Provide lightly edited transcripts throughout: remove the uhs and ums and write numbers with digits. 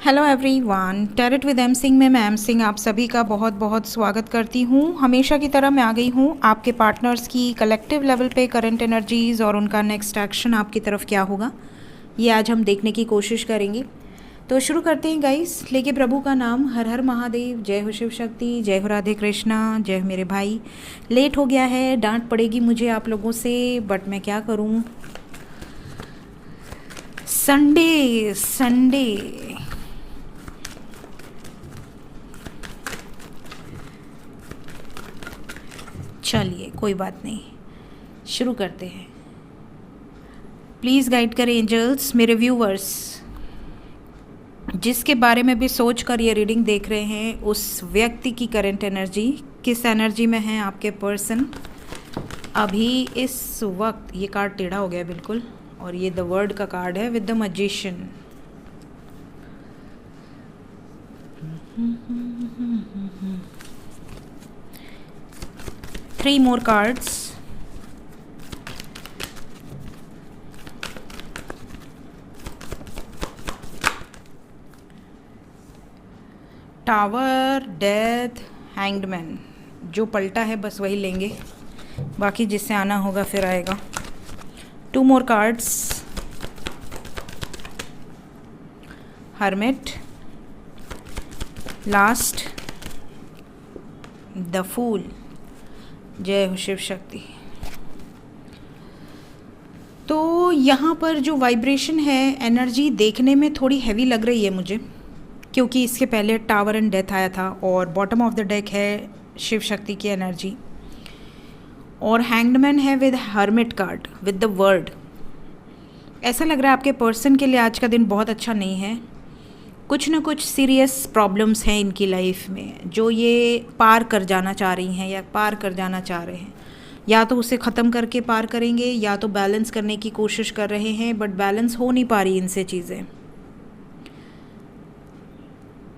Hello everyone, tarot with M Singh में मैं M Singh आप सभी का बहुत बहुत स्वागत करती हूँ। हमेशा की तरह मैं आ गई हूँ आपके पार्टनर्स की कलेक्टिव लेवल पे करंट एनर्जीज़ और उनका नेक्स्ट एक्शन आपकी तरफ क्या होगा, ये आज हम देखने की कोशिश करेंगे। तो शुरू करते हैं गाइस, लेके प्रभु का नाम। हर हर महादेव, जय हो शिव शक्ति, जय हो राधे कृष्णा, जय हो मेरे भाई। लेट हो गया है, डांट पड़ेगी मुझे आप लोगों से, बट मैं क्या करूँ। संडे चलिए कोई बात नहीं, शुरू करते हैं। प्लीज़ गाइड करें एंजल्स मेरे व्यूवर्स, जिसके बारे में भी सोच कर ये रीडिंग देख रहे हैं, उस व्यक्ति की करंट एनर्जी किस एनर्जी में है आपके पर्सन अभी इस वक्त। ये कार्ड टेढ़ा हो गया बिल्कुल, और ये द वर्ड का कार्ड है with the magician. Three more cards. Tower, death, hanged man. जो पलटा है बस वही लेंगे, बाकी जिससे आना होगा फिर आएगा। Two more cards. Hermit, last the fool. जय हो शिव शक्ति। तो यहाँ पर जो वाइब्रेशन है, एनर्जी देखने में थोड़ी हैवी लग रही है मुझे, क्योंकि इसके पहले टावर एंड डेथ आया था और बॉटम ऑफ द डेक है शिव शक्ति की एनर्जी, और हैंग्ड मैन है with hermit card with the word. ऐसा लग रहा है आपके पर्सन के लिए आज का दिन बहुत अच्छा नहीं है। कुछ ना कुछ सीरियस प्रॉब्लम्स हैं इनकी लाइफ में, जो ये पार कर जाना चाह रही हैं या पार कर जाना चाह रहे हैं। या तो उसे ख़त्म करके पार करेंगे, या तो बैलेंस करने की कोशिश कर रहे हैं, बट बैलेंस हो नहीं पा रही इनसे चीज़ें।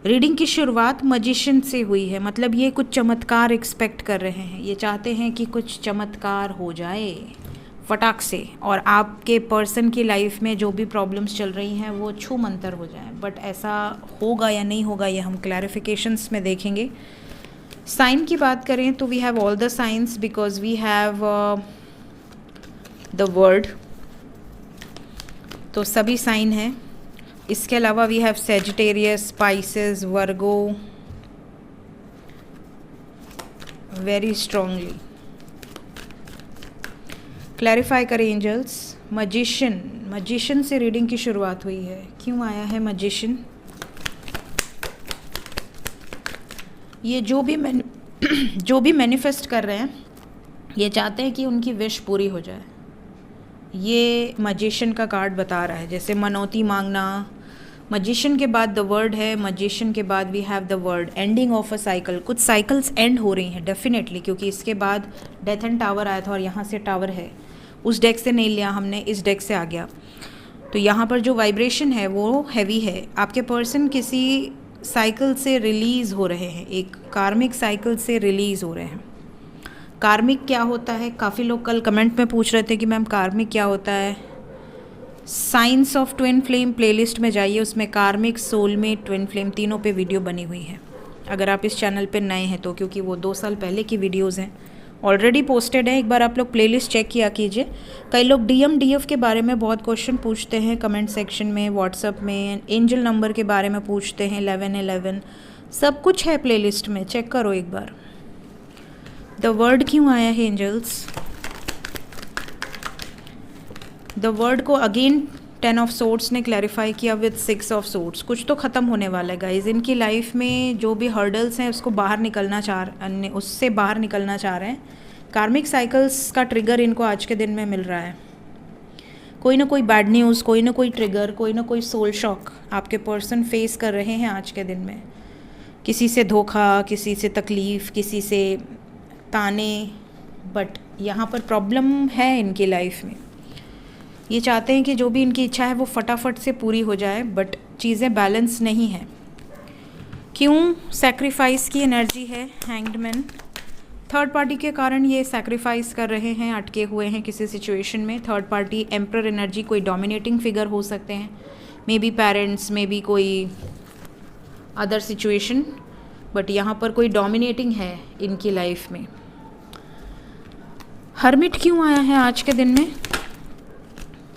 रीडिंग की शुरुआत मैजिशियन से हुई है, मतलब ये कुछ चमत्कार एक्सपेक्ट कर रहे हैं। ये चाहते हैं कि कुछ चमत्कार हो जाए फटाक से, और आपके पर्सन की लाइफ में जो भी प्रॉब्लम्स चल रही हैं वो छू मंतर हो जाए। बट ऐसा होगा या नहीं होगा, ये हम क्लैरिफिकेशंस में देखेंगे। साइन की बात करें तो we have all the signs, because we have the world, तो सभी साइन हैं। इसके अलावा we have Sagittarius, Pisces, Virgo very strongly. Clarify करें एंजल्स। मजिशियन से रीडिंग की शुरुआत हुई है। क्यों आया है मजिशियन? ये जो भी मैनिफेस्ट कर रहे हैं, ये चाहते हैं कि उनकी विश पूरी हो जाए। ये मजिशियन का कार्ड बता रहा है, जैसे मनौती मांगना। मजिशियन के बाद द वर्ड है, मजिशियन के बाद we have the world, ending of a cycle. कुछ साइकिल्स एंड हो रही हैं डेफिनेटली, क्योंकि इसके बाद डेथ एंड टावर आया था और यहाँ से टावर है। उस डेक से नहीं लिया हमने, इस डेक से आ गया। तो यहाँ पर जो वाइब्रेशन है वो हैवी है। आपके पर्सन किसी साइकिल से रिलीज़ हो रहे हैं, एक कार्मिक साइकिल से रिलीज़ हो रहे हैं। कार्मिक क्या होता है? काफ़ी लोग कल कमेंट में पूछ रहे थे कि मैम कार्मिक क्या होता है। Science of twin flame playlist में जाइए, उसमें कार्मिक, सोलमेट, ट्विन फ्लेम तीनों पे वीडियो बनी हुई है, अगर आप इस चैनल पे नए हैं तो, क्योंकि वो 2 साल पहले की वीडियोज़ हैं, ऑलरेडी पोस्टेड है। एक बार आप लोग प्लेलिस्ट चेक किया कीजिए। कई लोग DMDF के बारे में बहुत क्वेश्चन पूछते हैं कमेंट सेक्शन में, व्हाट्सअप में, एंजल नंबर के बारे में पूछते हैं, 1111 सब कुछ है प्लेलिस्ट में, चेक करो एक बार। द वर्ड क्यों आया है एंजल्स? द वर्ड को अगेन 10 ऑफ सोर्ड्स ने क्लैरिफाई किया विद 6 ऑफ सोर्ड्स। कुछ तो ख़त्म होने वाला है गाइज इनकी लाइफ में। जो भी हर्डल्स हैं उससे बाहर निकलना चाह रहे हैं। कार्मिक साइकिल्स का ट्रिगर इनको आज के दिन में मिल रहा है। कोई ना कोई बैड न्यूज़, कोई ना कोई ट्रिगर, कोई ना कोई सोल शॉक आपके पर्सन फेस कर रहे हैं आज के दिन में। किसी से धोखा, किसी से तकलीफ़, किसी से ताने, बट यहाँ पर प्रॉब्लम है इनकी लाइफ में। ये चाहते हैं कि जो भी इनकी इच्छा है वो फटाफट से पूरी हो जाए, बट चीज़ें बैलेंस नहीं हैं। क्यों? सैक्रिफाइस की एनर्जी है, हैंग्ड मैन। थर्ड पार्टी के कारण ये सैक्रिफाइस कर रहे हैं, अटके हुए हैं किसी सिचुएशन में। थर्ड पार्टी एम्परर एनर्जी, कोई डोमिनेटिंग फिगर हो सकते हैं, may be parents, may be कोई अदर सिचुएशन, बट यहाँ पर कोई डोमिनेटिंग है इनकी लाइफ में। हर्मिट क्यों आया है आज के दिन में?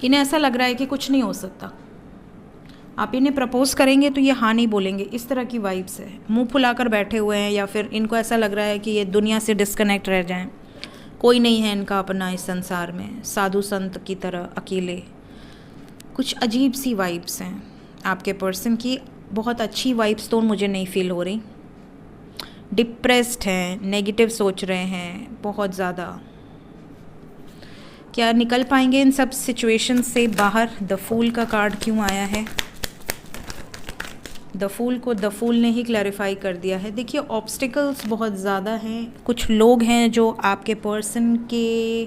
इन्हें ऐसा लग रहा है कि कुछ नहीं हो सकता। आप इन्हें प्रपोज करेंगे तो ये हाँ नहीं बोलेंगे, इस तरह की वाइब्स है। मुंह फुलाकर बैठे हुए हैं, या फिर इनको ऐसा लग रहा है कि ये दुनिया से डिस्कनेक्ट रह जाएं, कोई नहीं है इनका अपना इस संसार में, साधु संत की तरह अकेले। कुछ अजीब सी वाइब्स हैं आपके पर्सन की। बहुत अच्छी वाइब्स तो मुझे नहीं फील हो रही। डिप्रेस्ड हैं, नेगेटिव सोच रहे हैं बहुत ज़्यादा। क्या निकल पाएंगे इन सब सिचुएशन से बाहर? द फूल का कार्ड क्यों आया है? द फूल को द फूल ने ही क्लैरिफाई कर दिया है। देखिए, ऑब्स्टिकल्स बहुत ज़्यादा हैं। कुछ लोग हैं जो आपके पर्सन के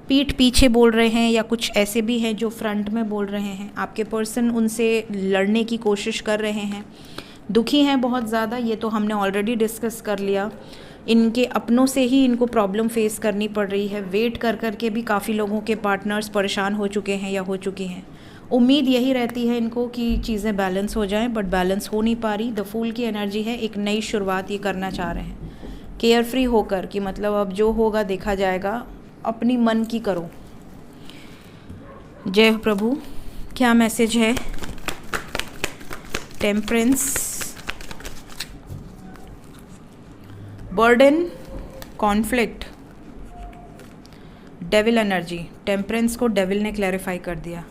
पीठ पीछे बोल रहे हैं, या कुछ ऐसे भी हैं जो फ्रंट में बोल रहे हैं। आपके पर्सन उनसे लड़ने की कोशिश कर रहे हैं, दुखी हैं बहुत ज़्यादा। ये तो हमने ऑलरेडी डिस्कस कर लिया। इनके अपनों से ही इनको प्रॉब्लम फेस करनी पड़ रही है। वेट कर कर के भी काफ़ी लोगों के पार्टनर्स परेशान हो चुके हैं या हो चुकी हैं। उम्मीद यही रहती है इनको कि चीज़ें बैलेंस हो जाएं, बट बैलेंस हो नहीं पा रही। द फूल की एनर्जी है, एक नई शुरुआत ये करना चाह रहे हैं केयर फ्री होकर, कि मतलब अब जो होगा देखा जाएगा, अपनी मन की करो। जय प्रभु। क्या मैसेज है? Temperance, burden, conflict, devil energy. Temperance को डेविल ने क्लैरिफाई कर दिया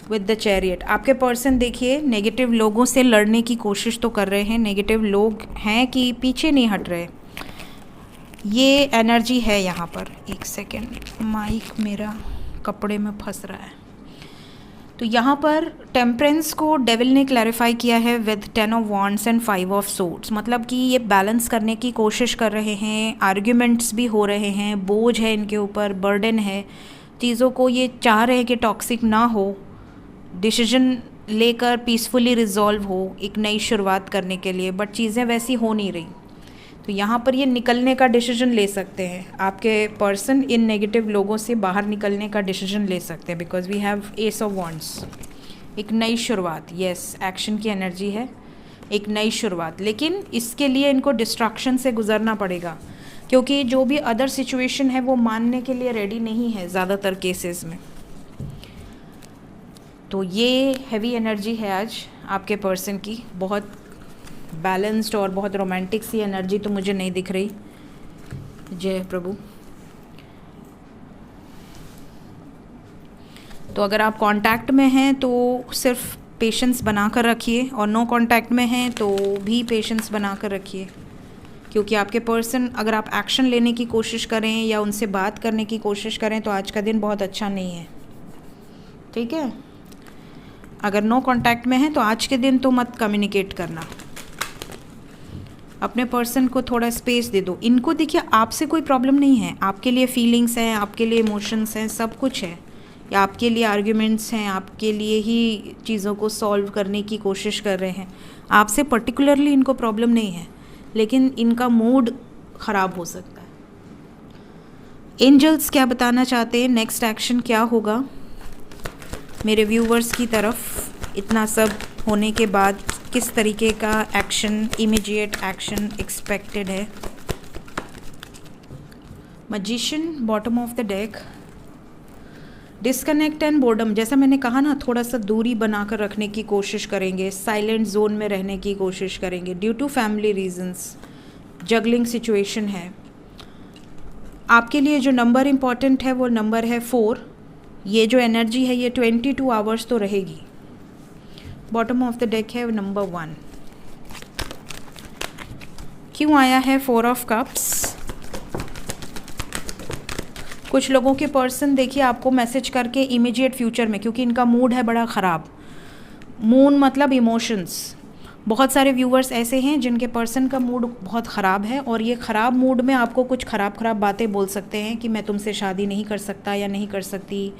विद द चैरियट। आपके पर्सन देखिए नेगेटिव लोगों से लड़ने की कोशिश तो कर रहे हैं। नेगेटिव लोग हैं कि पीछे नहीं हट रहे, ये एनर्जी है यहाँ पर। एक सेकेंड, माइक मेरा कपड़े में फंस रहा है। तो यहाँ पर टेम्परेंस को डेविल ने क्लैरिफाई किया है with 10 of wands and 5 of swords. मतलब कि ये बैलेंस करने की कोशिश कर रहे हैं, आर्ग्यूमेंट्स भी हो रहे हैं, बोझ है इनके ऊपर, बर्डन है चीज़ों को। ये चाह रहे हैं कि टॉक्सिक ना हो, डिसीजन लेकर पीसफुली रिजॉल्व हो एक नई शुरुआत करने के लिए, बट चीज़ें वैसी हो नहीं रही। तो यहाँ पर ये निकलने का डिसीजन ले सकते हैं। आपके पर्सन इन नेगेटिव लोगों से बाहर निकलने का डिसीजन ले सकते हैं, because we have ace of wands. एक नई शुरुआत, यस, एक्शन की एनर्जी है, एक नई शुरुआत। लेकिन इसके लिए इनको डिस्ट्रैक्शन से गुजरना पड़ेगा, क्योंकि जो भी अदर सिचुएशन है वो मानने के लिए रेडी नहीं है ज़्यादातर केसेस में। तो ये हैवी एनर्जी है आज आपके पर्सन की। बहुत बैलेंस्ड और बहुत रोमांटिक सी एनर्जी तो मुझे नहीं दिख रही। जय प्रभु। तो अगर आप कांटेक्ट में हैं तो सिर्फ पेशेंस बना कर रखिए, और नो कांटेक्ट में हैं तो भी पेशेंस बना कर रखिए, क्योंकि आपके पर्सन अगर आप एक्शन लेने की कोशिश करें या उनसे बात करने की कोशिश करें तो आज का दिन बहुत अच्छा नहीं है। ठीक है, अगर नो कांटेक्ट में हैं तो आज के दिन तो मत कम्युनिकेट करना। अपने पर्सन को थोड़ा स्पेस दे दो। इनको देखिए आपसे कोई प्रॉब्लम नहीं है, आपके लिए फीलिंग्स हैं, आपके लिए इमोशंस हैं, सब कुछ है, या आपके लिए आर्ग्यूमेंट्स हैं, आपके लिए ही चीज़ों को सॉल्व करने की कोशिश कर रहे हैं। आपसे पर्टिकुलरली इनको प्रॉब्लम नहीं है, लेकिन इनका मूड ख़राब हो सकता है। एंजल्स क्या बताना चाहते हैं? नेक्स्ट एक्शन क्या होगा मेरे व्यूवर्स की तरफ? इतना सब होने के बाद किस तरीके का एक्शन, इमीडिएट एक्शन एक्सपेक्टेड है? Magician, bottom of the deck, disconnect and boredom. जैसा मैंने कहा ना, थोड़ा सा दूरी बनाकर रखने की कोशिश करेंगे, साइलेंट जोन में रहने की कोशिश करेंगे due to family reasons. Juggling situation है। आपके लिए जो नंबर इम्पॉर्टेंट है वो नंबर है 4। ये जो एनर्जी है ये 22 आवर्स तो रहेगी। बॉटम ऑफ द डेक है नंबर 1। क्यों आया है 4 ऑफ कप्स? कुछ लोगों के पर्सन देखिए आपको मैसेज करके इमीडिएट फ्यूचर में, क्योंकि इनका मूड है बड़ा ख़राब। मून मतलब इमोशंस। बहुत सारे व्यूवर्स ऐसे हैं जिनके पर्सन का मूड बहुत ख़राब है, और ये ख़राब मूड में आपको कुछ ख़राब बातें बोल सकते हैं कि मैं तुमसे शादी नहीं कर सकता या नहीं कर सकती।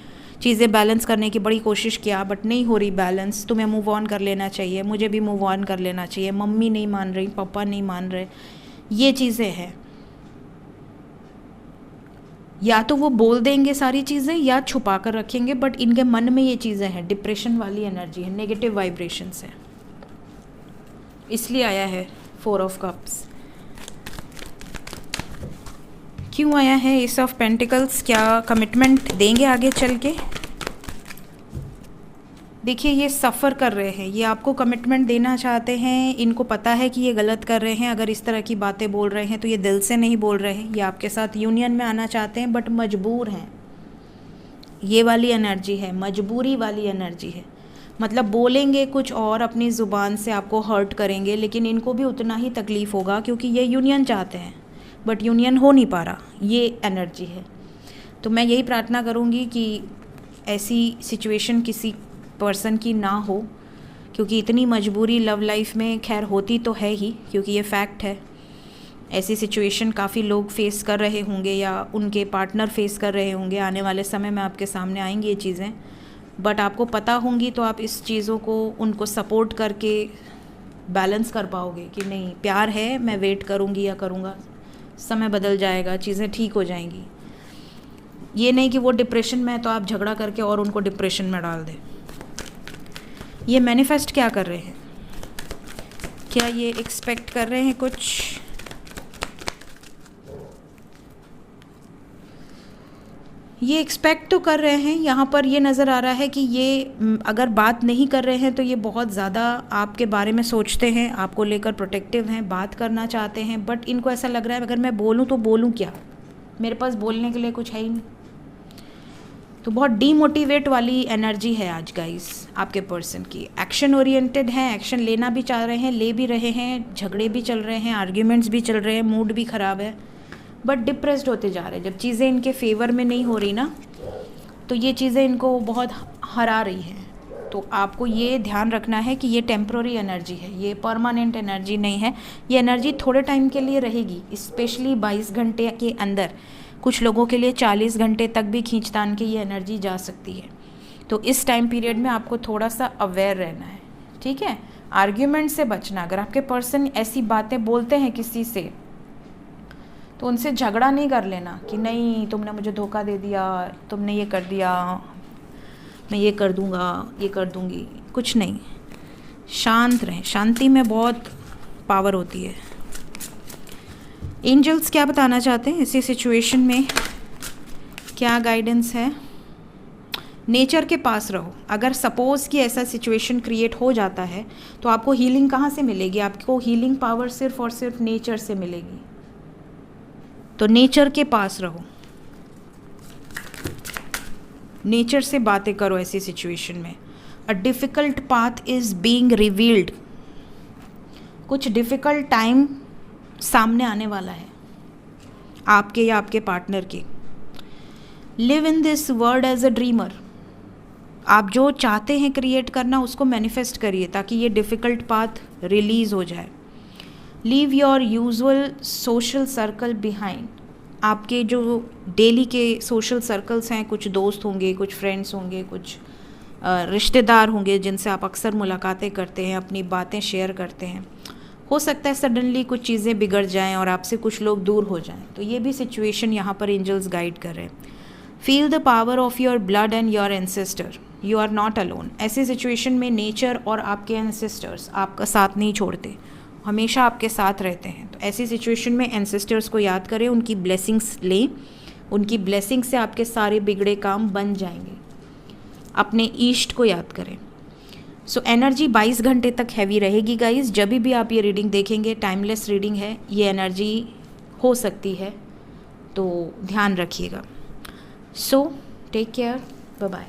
चीज़ें बैलेंस करने की बड़ी कोशिश किया बट नहीं हो रही बैलेंस, तुम्हें मूव ऑन कर लेना चाहिए, मुझे भी मूव ऑन कर लेना चाहिए, मम्मी नहीं मान रही, पापा नहीं मान रहे। ये चीज़ें हैं, या तो वो बोल देंगे सारी चीज़ें या छुपा कर रखेंगे, बट इनके मन में ये चीज़ें हैं। डिप्रेशन वाली एनर्जी है, नेगेटिव वाइब्रेशंस है। इसलिए आया है 4 ऑफ कप्स। क्यों आया है एस ऑफ पेंटिकल्स? क्या कमिटमेंट देंगे आगे चल के? देखिए ये सफ़र कर रहे हैं, ये आपको कमिटमेंट देना चाहते हैं, इनको पता है कि ये गलत कर रहे हैं। अगर इस तरह की बातें बोल रहे हैं तो ये दिल से नहीं बोल रहे हैं, ये आपके साथ यूनियन में आना चाहते हैं बट मजबूर हैं। ये वाली एनर्जी है, मजबूरी वाली एनर्जी है। मतलब बोलेंगे कुछ और, अपनी ज़ुबान से आपको हर्ट करेंगे, लेकिन इनको भी उतना ही तकलीफ़ होगा क्योंकि ये यूनियन चाहते हैं बट यूनियन हो नहीं पा रहा, ये एनर्जी है। तो मैं यही प्रार्थना करूँगी कि ऐसी सिचुएशन किसी पर्सन की ना हो, क्योंकि इतनी मजबूरी लव लाइफ में खैर होती तो है ही, क्योंकि ये फैक्ट है। ऐसी सिचुएशन काफ़ी लोग फेस कर रहे होंगे या उनके पार्टनर फेस कर रहे होंगे। आने वाले समय में आपके सामने आएंगी ये चीज़ें, बट आपको पता होंगी तो आप इस चीज़ों को उनको सपोर्ट करके बैलेंस कर पाओगे कि नहीं, प्यार है, मैं वेट करूँगी या करूँगा, समय बदल जाएगा, चीज़ें ठीक हो जाएंगी। ये नहीं कि वो डिप्रेशन में है तो आप झगड़ा करके और उनको डिप्रेशन में डाल दें। ये मैनिफेस्ट क्या कर रहे हैं? क्या ये एक्सपेक्ट कर रहे हैं कुछ? ये एक्सपेक्ट तो कर रहे हैं। यहाँ पर ये नज़र आ रहा है कि ये अगर बात नहीं कर रहे हैं तो ये बहुत ज़्यादा आपके बारे में सोचते हैं, आपको लेकर प्रोटेक्टिव हैं, बात करना चाहते हैं, बट इनको ऐसा लग रहा है अगर मैं बोलूँ तो बोलूँ क्या, मेरे पास बोलने के लिए कुछ है ही नहीं। तो बहुत डीमोटिवेट वाली एनर्जी है आज गाइस आपके पर्सन की। एक्शन ओरिएंटेड है, एक्शन लेना भी चाह रहे हैं, ले भी रहे हैं, झगड़े भी चल रहे हैं, आर्ग्यूमेंट्स भी चल रहे हैं, मूड भी ख़राब है, बट डिप्रेस्ड होते जा रहे हैं। जब चीज़ें इनके फेवर में नहीं हो रही ना, तो ये चीज़ें इनको बहुत हरा रही हैं। तो आपको ये ध्यान रखना है कि ये टेम्प्रोरी एनर्जी है, ये परमानेंट एनर्जी नहीं है। ये एनर्जी थोड़े टाइम के लिए रहेगी, स्पेशली 22 घंटे के अंदर। कुछ लोगों के लिए 40 घंटे तक भी खींचतान की ये एनर्जी जा सकती है। तो इस टाइम पीरियड में आपको थोड़ा सा अवेयर रहना है, ठीक है। आर्ग्यूमेंट से बचना। अगर आपके पर्सन ऐसी बातें बोलते हैं किसी से तो उनसे झगड़ा नहीं कर लेना कि नहीं तुमने मुझे धोखा दे दिया, तुमने ये कर दिया, मैं ये कर दूंगा, ये कर दूंगी, कुछ नहीं। शांत रहें, शांति में बहुत पावर होती है। एंजल्स क्या बताना चाहते हैं इसी सिचुएशन में? क्या गाइडेंस है? नेचर के पास रहो। अगर सपोज़ कि ऐसा सिचुएशन क्रिएट हो जाता है तो आपको हीलिंग कहाँ से मिलेगी? आपको हीलिंग पावर सिर्फ और सिर्फ नेचर से मिलेगी। तो नेचर के पास रहो, नेचर से बातें करो ऐसी सिचुएशन में। A difficult path is being revealed. कुछ डिफ़िकल्ट टाइम सामने आने वाला है आपके या आपके पार्टनर के। Live in this world as a dreamer. आप जो चाहते हैं क्रिएट करना उसको मैनिफेस्ट करिए ताकि ये डिफ़िकल्ट पाथ रिलीज़ हो जाए। Leave your usual social circle behind. आपके जो डेली के सोशल सर्कल्स हैं, कुछ दोस्त होंगे, कुछ फ्रेंड्स होंगे, कुछ रिश्तेदार होंगे जिनसे आप अक्सर मुलाकातें करते हैं, अपनी बातें शेयर करते हैं। हो सकता है सडनली कुछ चीज़ें बिगड़ जाएं और आपसे कुछ लोग दूर हो जाएं। तो ये भी सिचुएशन यहाँ पर एंजल्स गाइड कर रहे हैं। Feel the power of your blood and your ancestor, you are not alone. ऐसी सिचुएशन में नेचर और आपके एंसेस्टर्स आपका साथ नहीं छोड़ते, हमेशा आपके साथ रहते हैं। तो ऐसी सिचुएशन में एंसेस्टर्स को याद करें, उनकी ब्लेसिंग्स लें, उनकी ब्लेसिंग से आपके सारे बिगड़े काम बन जाएंगे। अपने ईष्ट को याद करें। सो एनर्जी 22 घंटे तक हैवी रहेगी गाइस। जब भी आप ये रीडिंग देखेंगे, टाइमलेस रीडिंग है, ये एनर्जी हो सकती है, तो ध्यान रखिएगा। So take care, bye bye.